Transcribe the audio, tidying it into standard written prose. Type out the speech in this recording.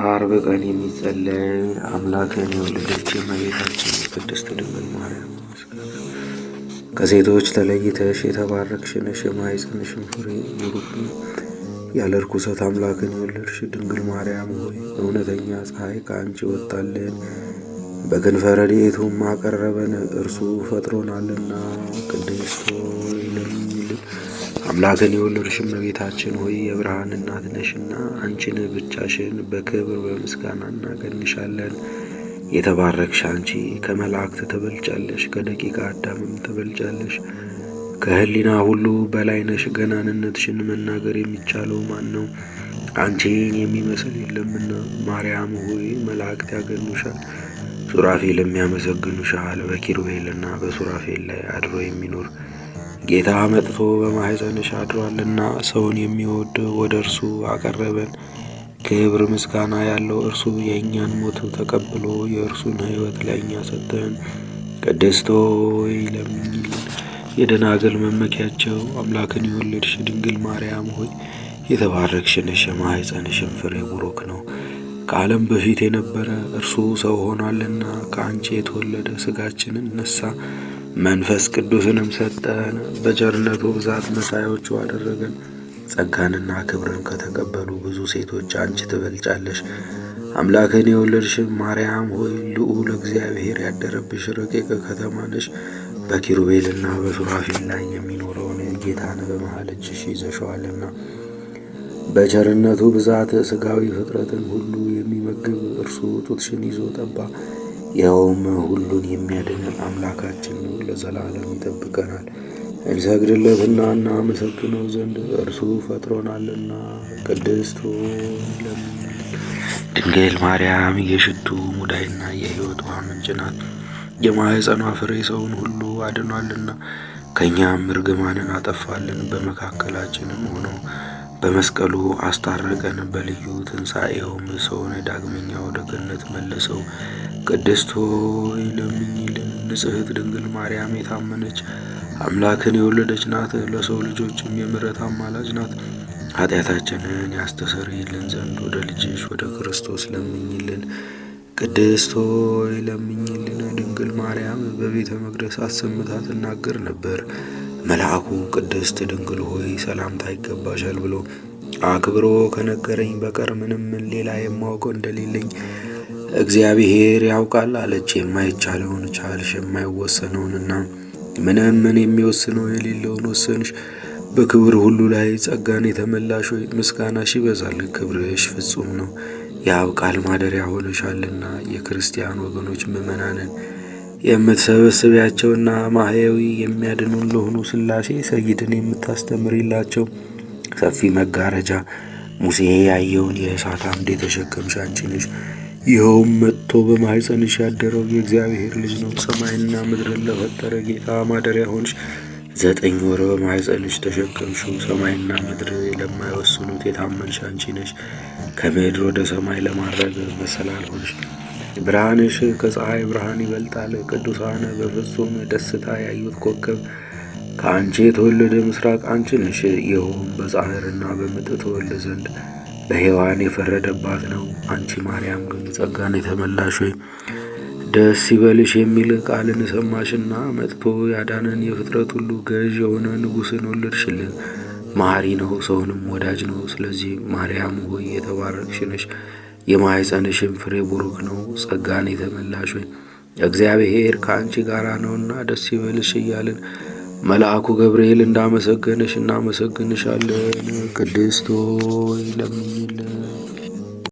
አርብ ቀን የሚጸለይ አምላክን የወለደች እመቤታችን ቅድስት ድንግል ማርያም ከሴቶች ተለይተሽ የተባረክሽ ነሽ፣ የማኅፀንሽም ፍሬ ቡሩክ ነው። ያለ ርኩሰት አምላክን የወለድሽ ድንግል ማርያም ሆይ እውነተኛ ፀሐይ ከአንቺ ወጣልን፣ በክንፈ ረድኤቱም አቀረበን። እርሱ ፈጥሮናልና ቅድስት ሆይ ለምኝልን። አምላክን የወለድሽ እመቤታችን ሆይ የብርሃን እናት ነሽና አንቺን ብቻሽን በክብር በምስጋና እናገንሻለን። የተባረክሽ አንቺ ከመላእክት ትበልጫለሽ፣ ከደቂቀ አዳምም ትበልጫለሽ። ከሕሊና ሁሉ በላይ ነሽ። ገናንነትሽን መናገር የሚቻለው ማን ነው? አንቺን የሚመስል የለምና። ማርያም ሆይ መላእክት ያገኑሻል፣ ሱራፌልም ያመሰግኑሻል። በኪሩቤልና በሱራፌል ላይ አድሮ የሚኖር ጌታ መጥቶ በማኅፀንሽ አድሯልና ሰውን የሚወድ ወደ እርሱ አቀረበን። ክብር ምስጋና ያለው እርሱ የእኛን ሞት ተቀብሎ የእርሱን ሕይወት ለእኛ ሰጠን። ቅድስት ሆይ ለምኝልን። የደናግል መመኪያቸው አምላክን የወለድሽ ድንግል ማርያም ሆይ የተባረክሽ ነሽ፣ የማኅፀንሽም ፍሬ ቡሩክ ነው። ከዓለም በፊት የነበረ እርሱ ሰው ሆኗልና ከአንቺ የተወለደ ሥጋችንን ነሣ፣ መንፈስ ቅዱስንም ሰጠን። በቸርነቱ ብዛት መሳዮቹ አደረገን። ጸጋንና ክብርን ከተቀበሉ ብዙ ሴቶች አንቺ ትበልጫለሽ። አምላክን የወለድሽ ማርያም ሆይ ልዑል እግዚአብሔር ያደረብሽ ረቂቅ ከተማ ነሽ። በኪሩቤልና በሱራፌል ላይ የሚኖረውን ጌታን በመሃል እጅሽ ይዘሸዋልና። በቸርነቱ ብዛት ሥጋዊ ፍጥረትን ሁሉ የሚመግብ እርሱ ጡትሽን ይዞ ጠባ። ይኸውም ሁሉን የሚያድን አምላካችን ነው። ለዘላለም ይጠብቀናል። እንሰግድለትና እናመሰግነው ዘንድ እርሱ ፈጥሮናልና። ቅድስት ሆይ ለምኝልን። ድንግል ማርያም የሽቱ ሙዳይና የሕይወት ውሃ ምንጭ ናት። የማኅፀኗ ፍሬ ሰውን ሁሉ አድኗልና ከእኛም እርግማንን አጠፋልን። በመካከላችንም ሆኖ በመስቀሉ አስታረቀን። በልዩ ትንሣኤውም ሰውን ዳግመኛ ወደ ገነት መለሰው። ቅድስት ሆይ ለምኝልን። ንጽሕት ድንግል ማርያም የታመነች አምላክን የወለደች ናት። ለሰው ልጆችም የምሕረት አማላጅ ናት። ኃጢአታችንን ያስተሰርይልን ዘንድ ወደ ልጅሽ ወደ ክርስቶስ ለምኝልን። ቅድስት ሆይ ለምኝልን። ድንግል ማርያም በቤተ መቅደስ አሰምታ ትናገር ነበር። መልአኩ ቅድስት ድንግል ሆይ ሰላምታ ይገባሻል ብሎ አክብሮ ከነገረኝ በቀር ምንም ሌላ የማውቀው እንደሌለኝ እግዚአብሔር ያውቃል አለች። የማይቻለውን ቻልሽ፣ የማይወሰነውንና ምንም የሚወስነው የሌለውን ወሰንሽ። በክብር ሁሉ ላይ ጸጋን የተመላሽ ሆይ ምስጋናሽ ይበዛል፣ ክብርሽ ፍጹም ነው። የአብ ቃል ማደሪያ ሆነሻልና የክርስቲያን ወገኖች ምዕመናንን የምትሰበስቢያቸውና ማህያዊ የሚያድኑን ለሆኑ ሥላሴ ሰይድን የምታስተምሪላቸው ሰፊ መጋረጃ ሙሴ ያየውን የእሳት አምድ የተሸከምሽ አንቺ ነሽ። ይኸውም መጥቶ በማኅፀንሽ ያደረው የእግዚአብሔር ልጅ ነው። ሰማይና ምድርን ለፈጠረ ጌታ ማደሪያ ሆንሽ። 9 ወር በማኅፀንሽ ተሸከምሽው። ሰማይና ምድር ለማይወስኑት የታመንሽ አንቺ ነሽ። ከምድር ወደ ሰማይ ለማድረግ መሰላል ሆንሽ። ብርሃንሽ ከፀሐይ ብርሃን ይበልጣል። ቅዱሳን በፍጹም ደስታ ያዩት ኮከብ ከአንቺ የተወለደ ምስራቅ አንቺ ነሽ። ይኸውም በጻሕርና በምጥ ተወልድ ዘንድ በሔዋን የፈረደባት ነው። አንቺ ማርያም ግን ጸጋን የተመላሽ ሆይ ደስ ይበልሽ የሚል ቃልን ሰማሽና መጥቶ ያዳነን የፍጥረት ሁሉ ገዥ የሆነ ንጉሥን ወለድሽልን። መሐሪ ነው፣ ሰውንም ወዳጅ ነው። ስለዚህ ማርያም ሆይ የተባረክሽ ነሽ፣ የማኅፀንሽም ፍሬ ቡሩክ ነው። ጸጋን የተመላሽ ሆይ እግዚአብሔር ከአንቺ ጋር ነውና ደስ ይበልሽ እያልን መልአኩ ገብርኤል እንዳመሰገነሽ እናመሰግንሻለን። ቅድስት ሆይ ለምኝልን።